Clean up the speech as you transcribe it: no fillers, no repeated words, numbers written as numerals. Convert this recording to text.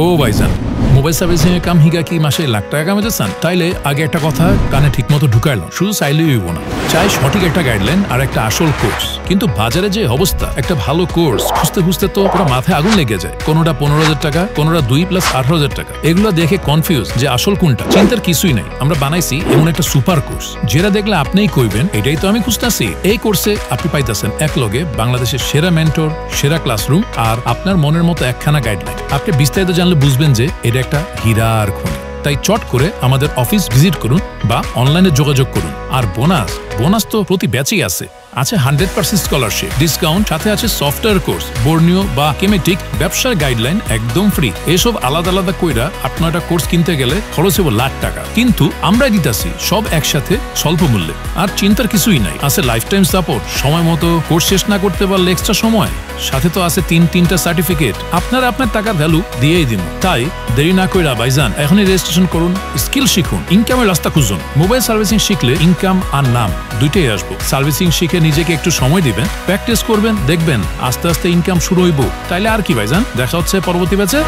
ও ভাইজান, mobile servicing এর কাম Higa কি মাসে লাখ টাকা কামাতে চান? তাইলে আগে একটা কথা কানে ঠিক মতো ঢুকাইল, শুধু চাইলেই হইব না, চাই সঠিক একটা গাইডলাইন আর একটা আসল কোর্স। কিন্তু বাজারে যে অবস্থা, একটা ভালো কোর্স খুঁজতে খুঁজতে তো পুরো মাথায় আগুন লেগে যায়। কোনোটা 15,000 টাকা, কোনোটা 2+18,000 টাকা। এগুলো দেখে কনফিউজ যে আসল কোনটা। চিন্তার কিছুই নাই, আমরা বানাইছি এমন একটা সুপার কোর্স যেটা দেখলে আপনিই কইবেন এটাই তো আমি খুঁজতেছি। এই কোর্সে আপনি পাইতেছেন এক লগে বাংলাদেশের সেরা মেন্টর, সেরা ক্লাসরুম আর আপনার মনের মতো একখানা গাইডলাইন। আপনি বিস্তারিত জানলে বুঝবেন যে এটা একটা হীরার খনি। তাই চট করে আমাদের অফিস ভিজিট করুন বা অনলাইনে যোগাযোগ করুন। আর বোনাস তো প্রতি ব্যাচেই আছে 100% স্কলারশিপ, ডিসকাউন্ট, সাথে আছে সফটওয়্যার কোর্স, বর্ণীয় বা কেমেটিক, ব্যবসার গাইডলাইন একদম ফ্রি। এসব আলাদা আলাদা কইরা আপনার একটা কোর্স কিনতে গেলে খরচ হবো লাখ টাকা, কিন্তু আমরা দিতাছি সব একসাথে স্বল্প মূল্যে। আর চিন্তার কিছুই নাই, আছে লাইফ টাইম সাপোর্ট, সময় মতো কোর্স শেষ না করতে পারলে এক্সট্রা সময়, সাথে তো আছে তিনটা সার্টিফিকেট। আপনারা আপনার টাকার ভ্যালু দিয়েই দিন। তাই দেরি না কইরা ভাইজান এখনই রেজিস্ট্রেশন করুন, স্কিল শিখুন, ইনকামের রাস্তা খুঁজুন। মোবাইল সার্ভিসিং শিখলে ইনকাম আর নাম দুইটাই আসবো। সার্ভিসিং শিখে নিজেকে একটু সময় দিবেন, প্র্যাকটিস করবেন, দেখবেন আস্তে আস্তে ইনকাম শুরু হইব। তাইলে আর কি ভাইজান, দেখা হচ্ছে পরবর্তী ব্যাচে।